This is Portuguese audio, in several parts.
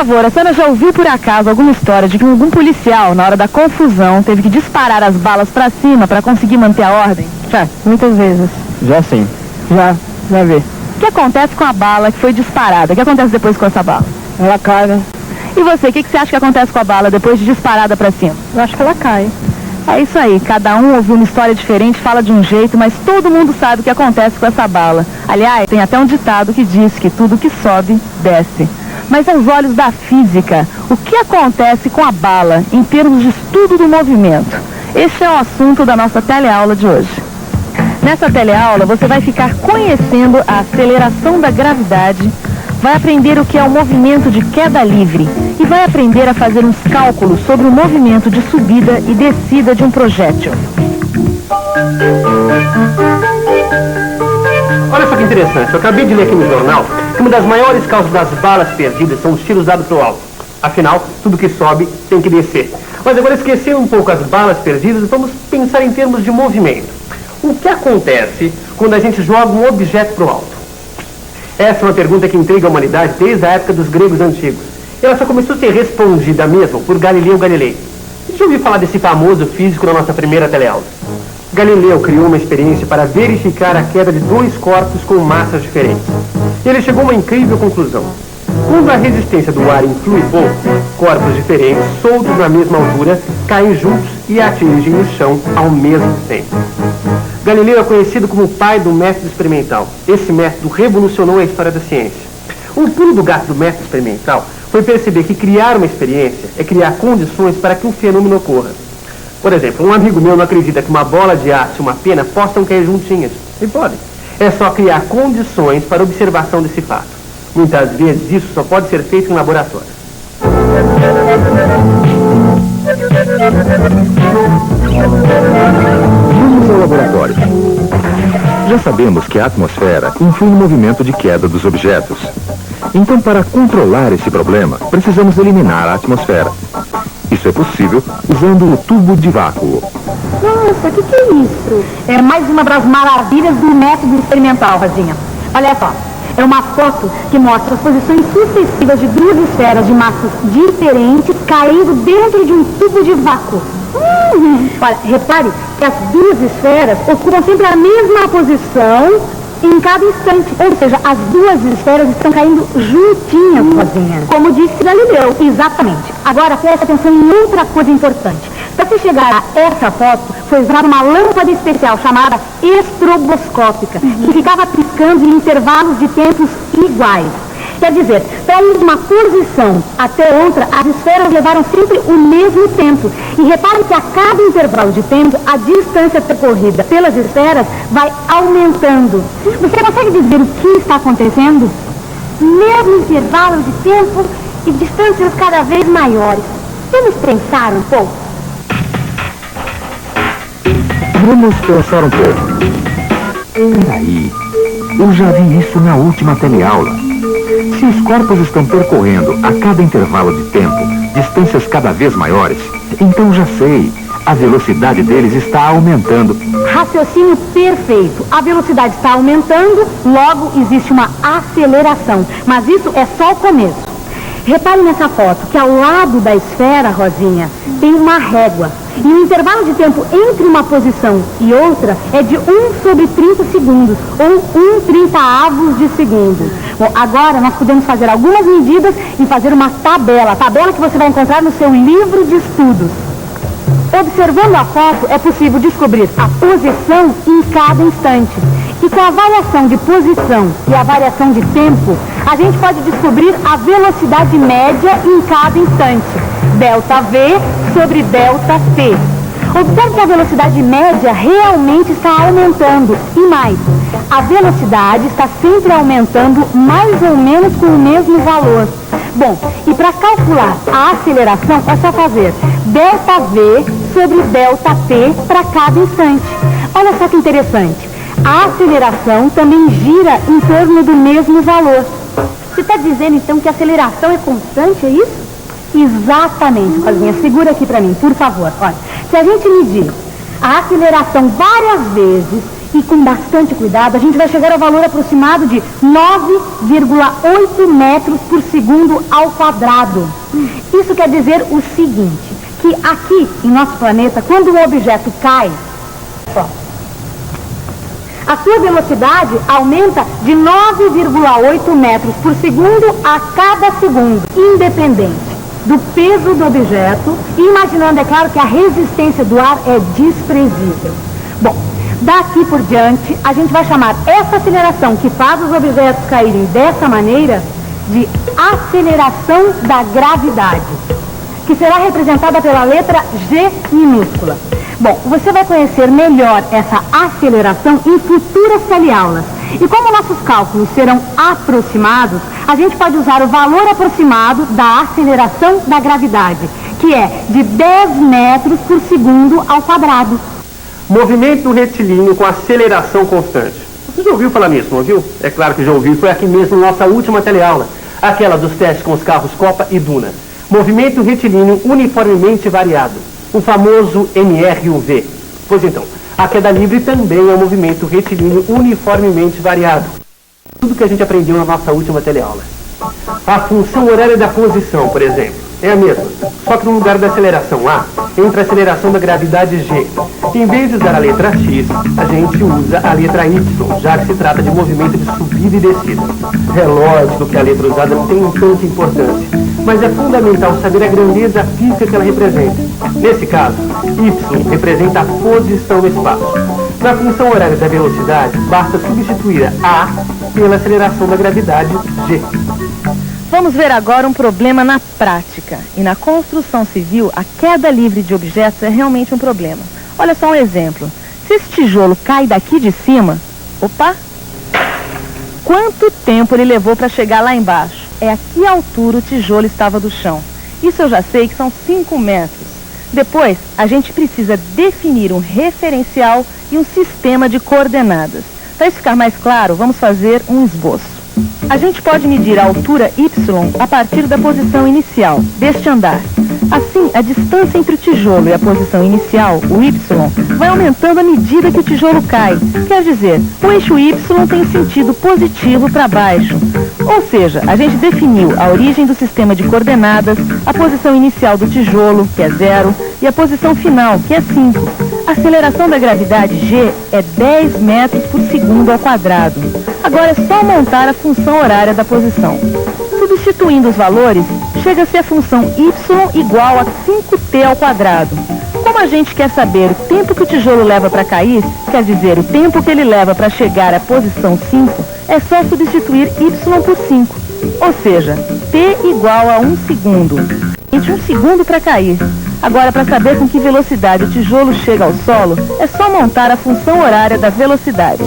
favor, a senhora já ouviu por acaso alguma história de que algum policial, na hora da confusão, teve que disparar as balas pra cima pra conseguir manter a ordem? Já, muitas vezes. Já sim. Já vi. O que acontece com a bala que foi disparada? O que acontece depois com essa bala? Ela cai, né? E você, o que você acha que acontece com a bala depois de disparada pra cima? Eu acho que ela cai. É isso aí, cada um ouve uma história diferente, fala de um jeito, mas todo mundo sabe o que acontece com essa bala. Aliás, tem até um ditado que diz que tudo que sobe, desce. Mas aos olhos da física, o que acontece com a bala em termos de estudo do movimento? Esse é o assunto da nossa teleaula de hoje. Nessa teleaula, você vai ficar conhecendo a aceleração da gravidade, vai aprender o que é o movimento de queda livre e vai aprender a fazer uns cálculos sobre o movimento de subida e descida de um projétil. Olha só que interessante, eu acabei de ler aqui no jornal que uma das maiores causas das balas perdidas são os tiros dados para o alto. Afinal, tudo que sobe tem que descer. Mas agora, esquecendo um pouco as balas perdidas, vamos pensar em termos de movimento. O que acontece quando a gente joga um objeto para o alto? Essa é uma pergunta que intriga a humanidade desde a época dos gregos antigos. E ela só começou a ser respondida mesmo por Galileu Galilei. Deixa eu ouvir falar desse famoso físico na nossa primeira teleaula. Galileu criou uma experiência para verificar a queda de dois corpos com massas diferentes. E ele chegou a uma incrível conclusão. Quando a resistência do ar influi pouco, corpos diferentes, soltos na mesma altura, caem juntos e atingem o chão ao mesmo tempo. Galileu é conhecido como o pai do método experimental. Esse método revolucionou a história da ciência. O pulo do gato do método experimental foi perceber que criar uma experiência é criar condições para que um fenômeno ocorra. Por exemplo, um amigo meu não acredita que uma bola de aço e uma pena possam cair juntinhas. E podem. É só criar condições para observação desse fato. Muitas vezes isso só pode ser feito em laboratório. Vamos ao laboratório. Já sabemos que a atmosfera influi no movimento de queda dos objetos. Então, para controlar esse problema, precisamos eliminar a atmosfera. Isso é possível usando o tubo de vácuo. Nossa, o que é isso? É mais uma das maravilhas do método experimental, Rosinha. Olha só, é uma foto que mostra as posições sucessivas de duas esferas de massas diferentes caindo dentro de um tubo de vácuo. Olha, repare que as duas esferas ocupam sempre a mesma posição em cada instante. Ou seja, as duas esferas estão caindo juntinhas, Rosinha. Como disse Galileu. Exatamente. Agora, preste atenção em outra coisa importante. Para se chegar a essa foto, foi usada uma lâmpada especial chamada estroboscópica, que ficava piscando em intervalos de tempos iguais. Quer dizer, para ir de uma posição até outra, as esferas levaram sempre o mesmo tempo. E repare que a cada intervalo de tempo, a distância percorrida pelas esferas vai aumentando. Você consegue dizer o que está acontecendo? Mesmo intervalo de tempo e distâncias cada vez maiores. Vamos pensar um pouco? Vamos pensar um pouco. Peraí, eu já vi isso na última teleaula. Se os corpos estão percorrendo a cada intervalo de tempo distâncias cada vez maiores, então já sei, a velocidade deles está aumentando. Raciocínio perfeito. A velocidade está aumentando, logo existe uma aceleração. Mas isso é só o começo. Repare nessa foto que ao lado da esfera, Rosinha, tem uma régua. E o intervalo de tempo entre uma posição e outra é de 1 sobre 30 segundos, ou 1/30 de segundo. Bom, agora nós podemos fazer algumas medidas e fazer uma tabela. A tabela que você vai encontrar no seu livro de estudos. Observando a foto, é possível descobrir a posição em cada instante. E com a variação de posição e a variação de tempo, a gente pode descobrir a velocidade média em cada instante. Delta V sobre delta T. Observe que a velocidade média realmente está aumentando. E mais, a velocidade está sempre aumentando mais ou menos com o mesmo valor. Bom, e para calcular a aceleração é só fazer delta V sobre delta T para cada instante. Olha só que interessante. A aceleração também gira em torno do mesmo valor. Você está dizendo então que a aceleração é constante, é isso? Exatamente, Rosinha. Segura aqui para mim, por favor. Olha, se a gente medir a aceleração várias vezes E com bastante cuidado, a gente vai chegar ao valor aproximado de 9,8 metros por segundo ao quadrado. Isso quer dizer o seguinte, que aqui em nosso planeta, quando um objeto cai, a sua velocidade aumenta de 9,8 metros por segundo a cada segundo, independente do peso do objeto, imaginando, é claro, que a resistência do ar é desprezível. Bom, daqui por diante, a gente vai chamar essa aceleração que faz os objetos caírem dessa maneira de aceleração da gravidade, que será representada pela letra G minúscula. Bom, você vai conhecer melhor essa aceleração em futuras teleaulas. E como nossos cálculos serão aproximados, a gente pode usar o valor aproximado da aceleração da gravidade, que é de 10 metros por segundo ao quadrado. Movimento retilíneo com aceleração constante. Você já ouviu falar nisso, não ouviu? É claro que já ouviu, foi aqui mesmo na nossa última teleaula, aquela dos testes com os carros Copa e Duna. Movimento retilíneo uniformemente variado, o famoso MRUV. Pois então, a queda livre também é um movimento retilíneo uniformemente variado. Tudo que a gente aprendeu na nossa última teleaula. A função horária da posição, por exemplo, é a mesma, só que no lugar da aceleração A, entra a aceleração da gravidade G. Em vez de usar a letra X, a gente usa a letra Y, já que se trata de movimento de subida e descida. É lógico que a letra usada não tem tanta importância, mas é fundamental saber a grandeza física que ela representa. Nesse caso, Y representa a posição no espaço. Na função horária da velocidade, basta substituir a A pela aceleração da gravidade G. Vamos ver agora um problema na prática. E na construção civil, a queda livre de objetos é realmente um problema. Olha só um exemplo. Se esse tijolo cai daqui de cima, opa! Quanto tempo ele levou para chegar lá embaixo? É a que altura o tijolo estava do chão. Isso eu já sei que são 5 metros. Depois, a gente precisa definir um referencial e um sistema de coordenadas. Para isso ficar mais claro, vamos fazer um esboço. A gente pode medir a altura y a partir da posição inicial deste andar. Assim, a distância entre o tijolo e a posição inicial, o y, vai aumentando à medida que o tijolo cai. Quer dizer, o eixo y tem sentido positivo para baixo. Ou seja, a gente definiu a origem do sistema de coordenadas, a posição inicial do tijolo, que é 0, e a posição final, que é 5. A aceleração da gravidade G é 10 metros por segundo ao quadrado. Agora é só montar a função horária da posição. Substituindo os valores, chega-se a função y igual a 5t ao quadrado. Como a gente quer saber o tempo que o tijolo leva para cair, quer dizer, o tempo que ele leva para chegar à posição 5, é só substituir y por 5. Ou seja, t igual a 1 segundo. Entre 1 segundo para cair. Agora, para saber com que velocidade o tijolo chega ao solo, é só montar a função horária da velocidade.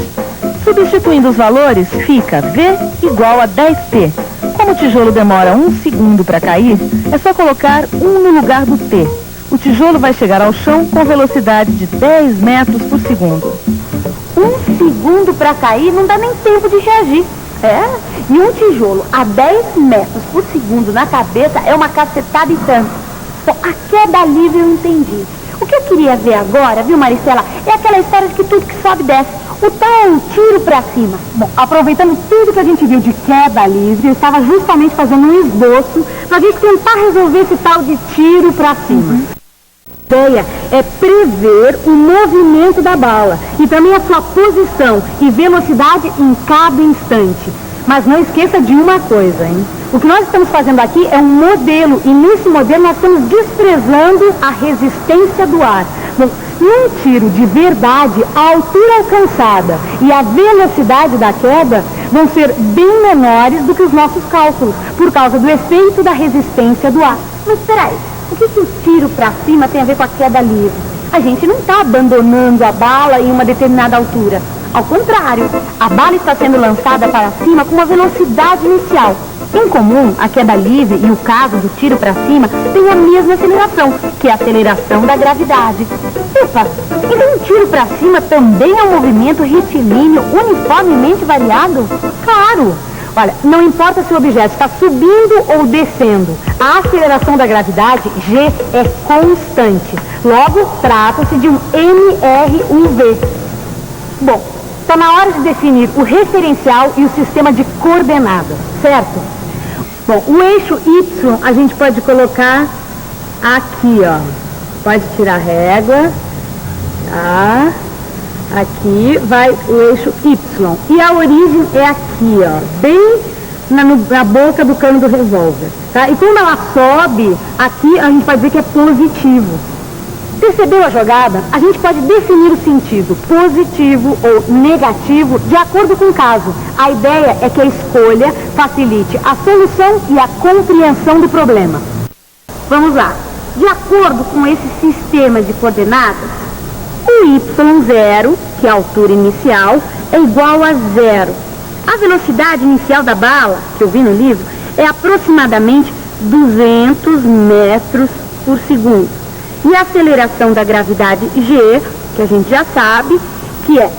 Substituindo os valores, fica v igual a 10t. Como o tijolo demora 1 segundo para cair, é só colocar 1 no lugar do t. O tijolo vai chegar ao chão com velocidade de 10 metros por segundo. 1 segundo para cair não dá nem tempo de reagir. E um tijolo a 10 metros por segundo na cabeça é uma cacetada e tanto. Bom, a queda livre eu entendi. O que eu queria ver agora, viu, Maricela, é aquela história de que tudo que sobe desce. O tal tiro pra cima. Bom, aproveitando tudo que a gente viu de queda livre, eu estava justamente fazendo um esboço pra gente tentar resolver esse tal de tiro pra cima. A ideia é prever o movimento da bala e também a sua posição e velocidade em cada instante. Mas não esqueça de uma coisa, hein? O que nós estamos fazendo aqui é um modelo e nesse modelo nós estamos desprezando a resistência do ar. Bom, num tiro de verdade, a altura alcançada e a velocidade da queda vão ser bem menores do que os nossos cálculos, por causa do efeito da resistência do ar. Mas espera aí, o que o tiro para cima tem a ver com a queda livre? A gente não está abandonando a bala em uma determinada altura. Ao contrário, a bala está sendo lançada para cima com uma velocidade inicial. Em comum, a queda livre e o caso do tiro para cima têm a mesma aceleração, que é a aceleração da gravidade. Epa, então um tiro para cima também é um movimento retilíneo uniformemente variado? Claro! Olha, não importa se o objeto está subindo ou descendo, a aceleração da gravidade, G, é constante. Logo, trata-se de um MRUV. Bom, Está na hora de definir o referencial e o sistema de coordenadas, certo? Bom, o eixo Y a gente pode colocar aqui, ó. Pode tirar a régua. Tá? Aqui vai o eixo Y. E a origem é aqui, ó. Bem na boca do cano do revólver. Tá? E quando ela sobe, aqui a gente pode dizer que é positivo. Percebeu a jogada? A gente pode definir o sentido positivo ou negativo de acordo com o caso. A ideia é que a escolha facilite a solução e a compreensão do problema. Vamos lá. De acordo com esse sistema de coordenadas, o y0, que é a altura inicial, é igual a 0. A velocidade inicial da bala, que eu vi no livro, é aproximadamente 200 metros por segundo. E a aceleração da gravidade G, que a gente já sabe, que é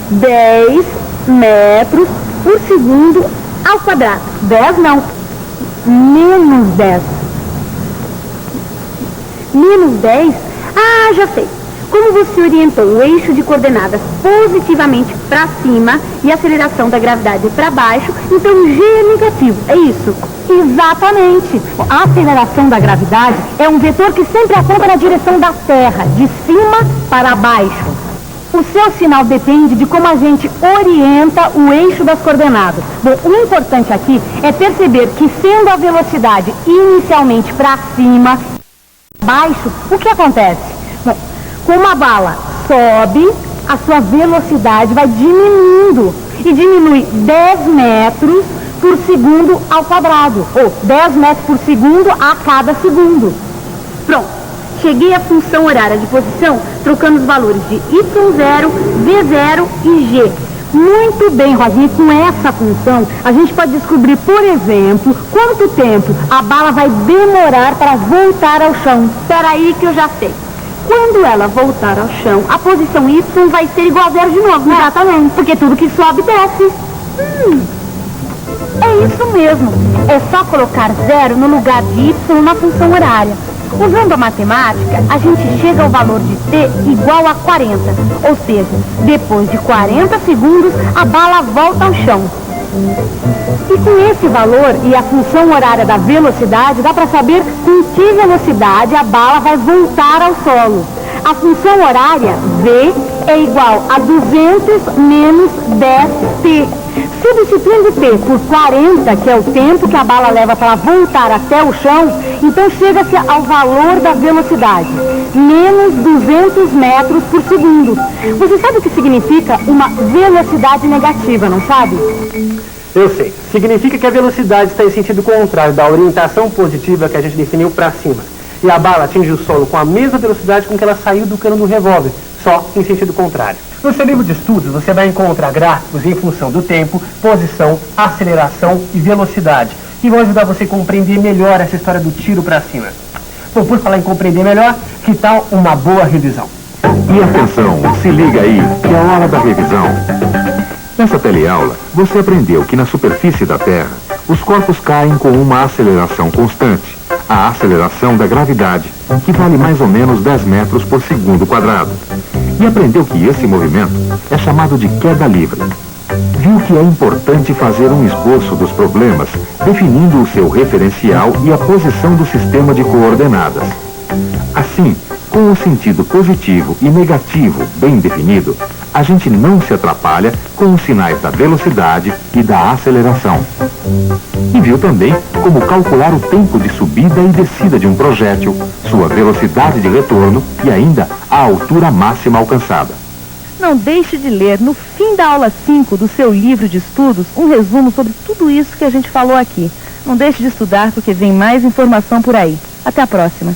10 metros por segundo ao quadrado. 10 não, menos 10. Menos 10? Ah, já sei. Como você orientou o eixo de coordenadas positivamente para cima e a aceleração da gravidade para baixo, então G é negativo, é isso? Exatamente. A aceleração da gravidade é um vetor que sempre aponta na direção da Terra, de cima para baixo. O seu sinal depende de como a gente orienta o eixo das coordenadas. Bom, o importante aqui é perceber que, sendo a velocidade inicialmente para cima e baixo, o que acontece? Bom, como a bala sobe, a sua velocidade vai diminuindo e diminui 10 metros por segundo ao quadrado, ou 10 metros por segundo a cada segundo. Pronto, cheguei à função horária de posição trocando os valores de y0, v0 e g. Muito bem, Rosinha, com essa função a gente pode descobrir, por exemplo, quanto tempo a bala vai demorar para voltar ao chão. Espera aí que eu já sei. Quando ela voltar ao chão, a posição y vai ser igual a 0 de novo, né? Exatamente, porque tudo que sobe desce. É isso mesmo. É só colocar 0 no lugar de y na função horária. Usando a matemática, a gente chega ao valor de t igual a 40. Ou seja, depois de 40 segundos, a bala volta ao chão. E com esse valor e a função horária da velocidade, dá para saber com que velocidade a bala vai voltar ao solo. A função horária, v, é igual a 200 menos 10t. Substituindo t por 40, que é o tempo que a bala leva para voltar até o chão, então chega-se ao valor da velocidade, menos 200 metros por segundo. Você sabe o que significa uma velocidade negativa, não sabe? Eu sei. Significa que a velocidade está em sentido contrário da orientação positiva que a gente definiu para cima. E a bala atinge o solo com a mesma velocidade com que ela saiu do cano do revólver, só em sentido contrário. No seu livro de estudos, você vai encontrar gráficos em função do tempo, posição, aceleração e velocidade, que vão ajudar você a compreender melhor essa história do tiro para cima. Bom, por falar em compreender melhor, que tal uma boa revisão? E atenção, se liga aí, que é a hora da revisão. Nessa teleaula, você aprendeu que na superfície da Terra, os corpos caem com uma aceleração constante, a aceleração da gravidade, que vale mais ou menos 10 metros por segundo quadrado. E aprendeu que esse movimento é chamado de queda livre. Viu que é importante fazer um esboço dos problemas, definindo o seu referencial e a posição do sistema de coordenadas. Assim, com o sentido positivo e negativo bem definido, a gente não se atrapalha com os sinais da velocidade e da aceleração. E viu também como calcular o tempo de subida e descida de um projétil, sua velocidade de retorno e ainda a altura máxima alcançada. Não deixe de ler, no fim da aula 5 do seu livro de estudos, um resumo sobre tudo isso que a gente falou aqui. Não deixe de estudar porque vem mais informação por aí. Até a próxima.